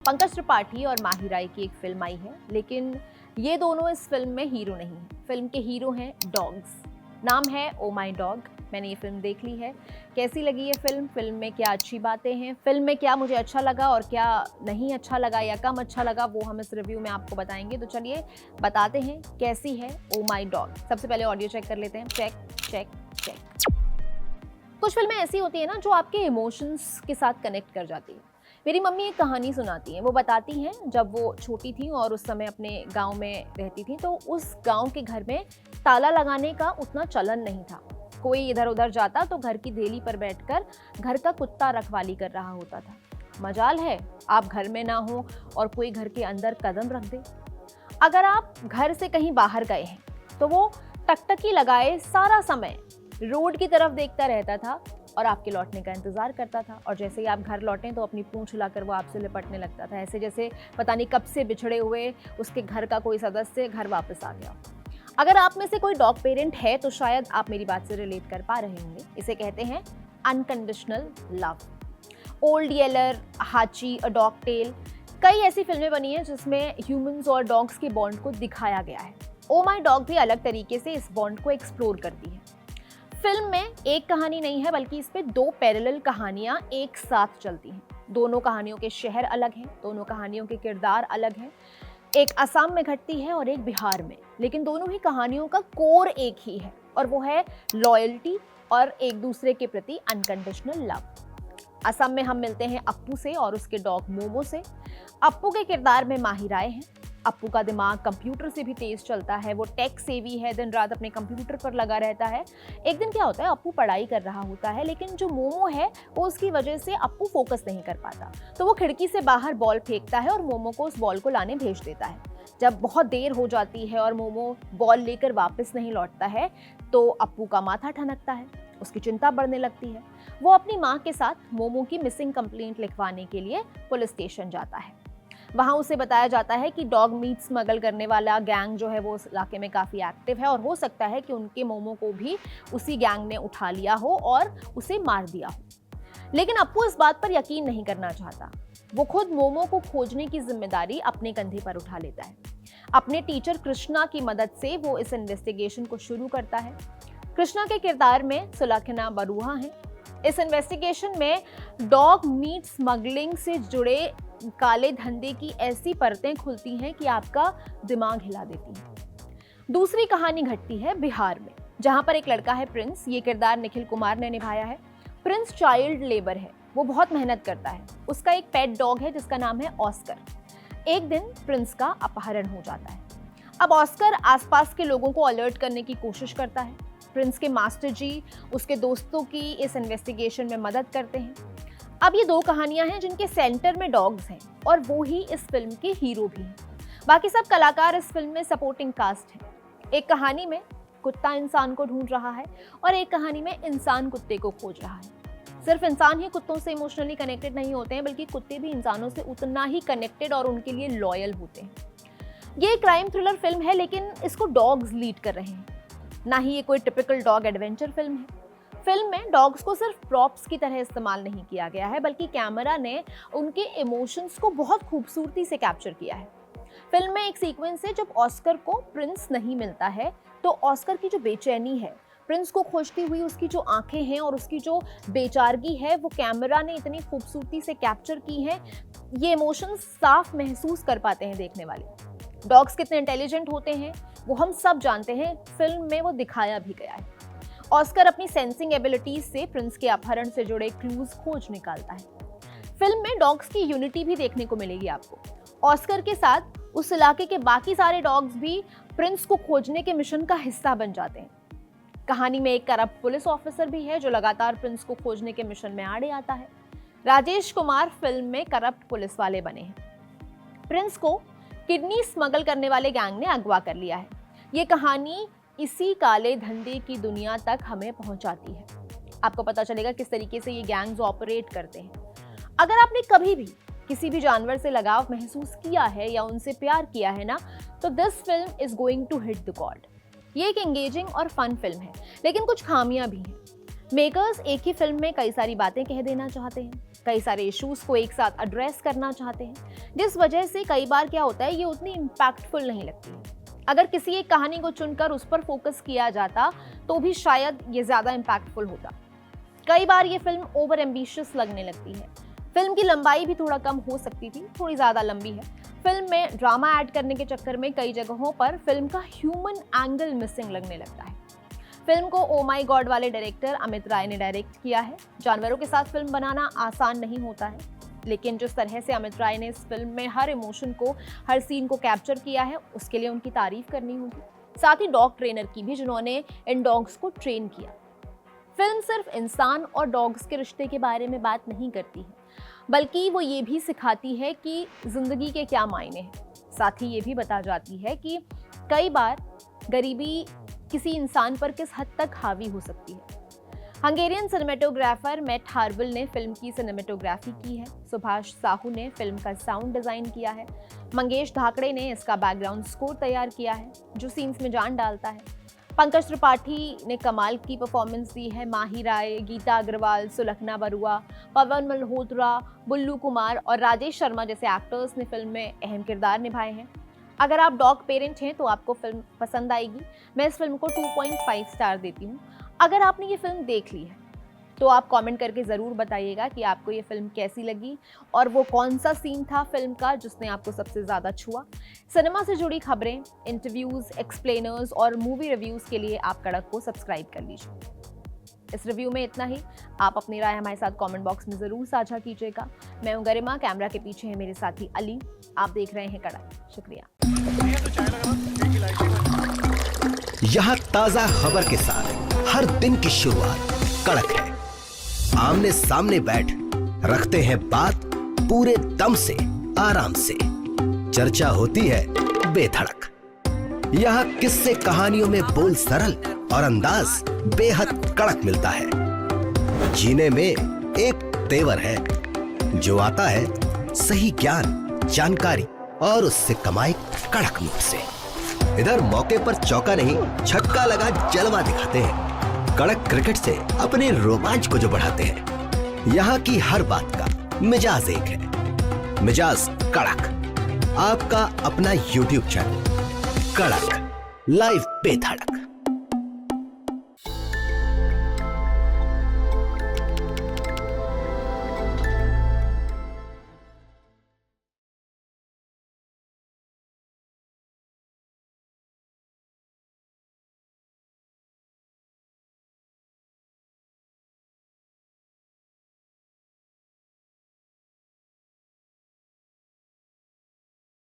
पंकज त्रिपाठी और माही राय की एक फिल्म आई है, लेकिन ये दोनों इस फिल्म में हीरो नहीं हैं। फिल्म के हीरो हैं डॉग्स। नाम है ओ माई डॉग। मैंने ये फिल्म देख ली है। कैसी लगी ये फिल्म? फिल्म में क्या अच्छी बातें हैं, फिल्म में क्या मुझे अच्छा लगा और क्या नहीं अच्छा लगा या कम अच्छा लगा, वो हम इस रिव्यू में आपको बताएंगे। तो चलिए बताते हैं कैसी है ओ माई डॉग। सबसे पहले ऑडियो चेक कर लेते हैं। Check check check. कुछ फिल्में ऐसी होती है ना जो आपके इमोशंस के साथ कनेक्ट कर जाती है। मेरी मम्मी एक कहानी सुनाती हैं। वो बताती हैं जब वो छोटी थी और उस समय अपने गांव में रहती थी, तो उस गांव के घर में ताला लगाने का उतना चलन नहीं था। कोई इधर उधर जाता तो घर की देली पर बैठकर घर का कुत्ता रखवाली कर रहा होता था। मजाल है आप घर में ना हो और कोई घर के अंदर कदम रख दे। अगर आप घर से कहीं बाहर गए हैं तो वो टकटकी लगाए सारा समय रोड की तरफ देखता रहता था और आपके लौटने का इंतजार करता था। और जैसे ही आप घर लौटें तो अपनी पूंछ हिलाकर वो आपसे लिपटने लगता था, ऐसे जैसे पता नहीं कब से बिछड़े हुए उसके घर का कोई सदस्य घर वापस आ गया। अगर आप में से कोई डॉग पेरेंट है तो शायद आप मेरी बात से रिलेट कर पा रहे होंगे। इसे कहते हैं अनकंडीशनल लव। ओल्ड येलर, हाची, अ डॉग टेल, कई ऐसी फिल्में बनी हैं जिसमें ह्यूमंस और डॉग्स के बॉन्ड को दिखाया गया है। ओ माई डॉग भी अलग तरीके से इस बॉन्ड को एक्सप्लोर करती है। फिल्म में एक कहानी नहीं है, बल्कि इस पे दो पैरेलल कहानियां एक साथ चलती हैं। दोनों कहानियों के शहर अलग हैं, दोनों कहानियों के किरदार अलग हैं। एक असम में घटती है और एक बिहार में, लेकिन दोनों ही कहानियों का कोर एक ही है और वो है लॉयल्टी और एक दूसरे के प्रति अनकंडीशनल लव। असम में हम मिलते हैं अप्पू से और उसके डॉग मोमो से। अप्पू के किरदार में माही राय हैं। अप्पू का दिमाग कंप्यूटर से भी तेज चलता है, वो टेक सेवी है, दिन रात अपने कंप्यूटर पर लगा रहता है। एक दिन क्या होता है, अप्पू पढ़ाई कर रहा होता है, लेकिन जो मोमो है वो उसकी वजह से अप्पू फोकस नहीं कर पाता, तो वो खिड़की से बाहर बॉल फेंकता है और मोमो को उस बॉल को लाने भेज देता है। जब बहुत देर हो जाती है और मोमो बॉल लेकर वापस नहीं लौटता है तो अप्पू का माथा ठनकता है, उसकी चिंता बढ़ने लगती है। वो अपनी माँ के साथ मोमो की मिसिंग कंप्लेंट लिखवाने के लिए पुलिस स्टेशन जाता है। वहाँ उसे बताया जाता है कि डॉग मीट स्मगल करने वाला गैंग जो है वो उस इलाके में काफ़ी एक्टिव है और हो सकता है कि उनके मोमो को भी उसी गैंग ने उठा लिया हो और उसे मार दिया हो। लेकिन अप्पू इस बात पर यकीन नहीं करना चाहता। वो खुद मोमो को खोजने की जिम्मेदारी अपने कंधे पर उठा लेता है। अपने टीचर कृष्णा की मदद से वो इस इन्वेस्टिगेशन को शुरू करता है। कृष्णा के किरदार में सुलक्षणा बरुआ हैं। इस इन्वेस्टिगेशन में डॉग मीट स्मगलिंग से जुड़े काले धंधे की ऐसी परतें खुलती हैं कि आपका दिमाग हिला देती हैं। दूसरी कहानी घटती है बिहार में, जहां पर एक लड़का है प्रिंस। ये किरदार निखिल कुमार ने निभाया है। प्रिंस चाइल्ड लेबर है, वो बहुत मेहनत करता है। उसका एक पेट डॉग है जिसका नाम है ऑस्कर। एक दिन प्रिंस का अपहरण हो जाता है। अब ऑस्कर आसपास के लोगों को अलर्ट करने की कोशिश करता है। प्रिंस के मास्टर जी उसके दोस्तों की इस इन्वेस्टिगेशन में मदद करते हैं। अब ये दो कहानियां हैं जिनके सेंटर में डॉग्स हैं और वो ही इस फिल्म के हीरो भी हैं। बाकी सब कलाकार इस फिल्म में सपोर्टिंग कास्ट हैं। एक कहानी में कुत्ता इंसान को ढूंढ रहा है और एक कहानी में इंसान कुत्ते को खोज रहा है। सिर्फ इंसान ही कुत्तों से इमोशनली कनेक्टेड नहीं होते हैं, बल्कि कुत्ते भी इंसानों से उतना ही कनेक्टेड और उनके लिए लॉयल होते हैं। ये क्राइम थ्रिलर फिल्म है, लेकिन इसको डॉग्स लीड कर रहे हैं, ना ही ये कोई टिपिकल डॉग एडवेंचर फिल्म है। फिल्म में डॉग्स को सिर्फ प्रॉप्स की तरह इस्तेमाल नहीं किया गया है, बल्कि कैमरा ने उनके इमोशंस को बहुत खूबसूरती से कैप्चर किया है। फिल्म में एक सीक्वेंस है जब ऑस्कर को प्रिंस नहीं मिलता है, तो ऑस्कर की जो बेचैनी है, प्रिंस को खोजती हुई उसकी जो आंखें हैं और उसकी जो बेचारगी है, वो कैमरा ने इतनी खूबसूरती से कैप्चर की है। ये इमोशंस साफ महसूस कर पाते हैं देखने वाले। डॉग्स कितने इंटेलिजेंट होते हैं वो हम सब जानते हैं, फिल्म में वो दिखाया भी गया है। ऑस्कर अपनी सेंसिंग एबिलिटीज से प्रिंस के अपहरण से जुड़े क्लूज खोज निकालता है। फिल्म में डॉग्स की यूनिटी भी देखने को मिलेगी आपको। ऑस्कर के साथ उस इलाके के बाकी सारे डॉग्स भी प्रिंस को खोजने के मिशन का हिस्सा बन जाते हैं। कहानी में एक करप्ट पुलिस ऑफिसर भी है जो लगातार प्रिंस को खोजने के मिशन में आड़े आता है। राजेश कुमार फिल्म में करप्ट पुलिस वाले बने हैं। प्रिंस को किडनी स्मगल करने वाले गैंग ने अगवा कर लिया है। ये कहानी इसी काले धंधे की दुनिया तक हमें पहुंचाती है। आपको पता चलेगा किस तरीके से ये गैंग्स ऑपरेट करते हैं। अगर आपने कभी भी किसी भी जानवर से लगाव महसूस किया है या उनसे प्यार किया है ना, तो this film is going to hit the chord. ये एक एंगेजिंग और फन फिल्म है, लेकिन कुछ खामियां भी हैं। मेकर्स एक ही फिल्म में कई सारी बातें कह देना चाहते हैं। कई सारे इश्यूज को एक साथ एड्रेस करना चाहते हैं, जिस वजह से कई बार क्या होता है ये उतनी इम्पैक्टफुल नहीं लगती है। अगर किसी एक कहानी को चुनकर उस पर फोकस किया जाता तो भी शायद ये ज़्यादा इम्पैक्टफुल होता। कई बार ये फिल्म ओवर एम्बिशियस लगने लगती है। फिल्म की लंबाई भी थोड़ा कम हो सकती थी, थोड़ी ज़्यादा लंबी है। फिल्म में ड्रामा ऐड करने के चक्कर में कई जगहों पर फिल्म का ह्यूमन एंगल मिसिंग लगने लगता है। फिल्म को ओ माई गॉड वाले डायरेक्टर अमित राय ने डायरेक्ट किया है। जानवरों के साथ फिल्म बनाना आसान नहीं होता है, लेकिन जिस तरह से अमित राय ने इस फिल्म में हर इमोशन को, हर सीन को कैप्चर किया है, उसके लिए उनकी तारीफ करनी होगी। साथ ही डॉग ट्रेनर की भी, जिन्होंने इन डॉग्स को ट्रेन किया। फिल्म सिर्फ इंसान और डॉग्स के रिश्ते के बारे में बात नहीं करती है, बल्कि वो ये भी सिखाती है कि जिंदगी के क्या मायने हैं। साथ ही ये भी बता जाती है कि कई बार गरीबी किसी इंसान पर किस हद तक हावी हो सकती है। हंगेरियन सिनेमेटोग्राफर मैट हार्बल ने फिल्म की सिनेमेटोग्राफी की है। सुभाष साहू ने फिल्म का साउंड डिज़ाइन किया है। मंगेश धाकड़े ने इसका बैकग्राउंड स्कोर तैयार किया है, जो सीन्स में जान डालता है। पंकज त्रिपाठी ने कमाल की परफॉर्मेंस दी है। माही राय, गीता अग्रवाल, सुलखना बरुआ, पवन मल्होत्रा, बुल्लू कुमार और राजेश शर्मा जैसे एक्टर्स ने फिल्म में अहम किरदार निभाए हैं। अगर आप डॉग पेरेंट हैं तो आपको फिल्म पसंद आएगी। मैं इस फिल्म को 2.5 स्टार देती हूँ। अगर आपने ये फिल्म देख ली है तो आप कमेंट करके ज़रूर बताइएगा कि आपको ये फिल्म कैसी लगी और वो कौन सा सीन था फिल्म का जिसने आपको सबसे ज़्यादा छुआ। सिनेमा से जुड़ी खबरें, इंटरव्यूज़, एक्सप्लेनर्स और मूवी रिव्यूज़ के लिए आप कड़क को सब्सक्राइब कर लीजिए। इस रिव्यू में इतना ही। आप अपनी राय हमारे साथ कमेंट बॉक्स में ज़रूर साझा कीजिएगा। मैं हूं गरिमा, कैमरा के पीछे है मेरे साथी अली। आप देख रहे हैं कड़क। शुक्रिया। यहाँ ताज़ा खबर के साथ हर दिन की शुरुआत कड़क है। आमने सामने बैठ रखते हैं बात पूरे दम से, आराम से। चर्चा होती है बेधड़क। यहाँ किस्से कहानियों में बोल सरल और अंदाज बेहद कड़क मिलता है। जीने में एक तेवर है जो आता है सही ज्ञान, जानकारी और उससे कमाई कड़क नोट से। इधर मौके पर चौका नहीं, छक्का लगा जलवा दिखाते हैं। कड़क क्रिकेट से अपने रोमांच को जो बढ़ाते हैं। यहाँ की हर बात का मिजाज एक है, मिजाज कड़क। आपका अपना YouTube चैनल कड़क, लाइव बेधड़क।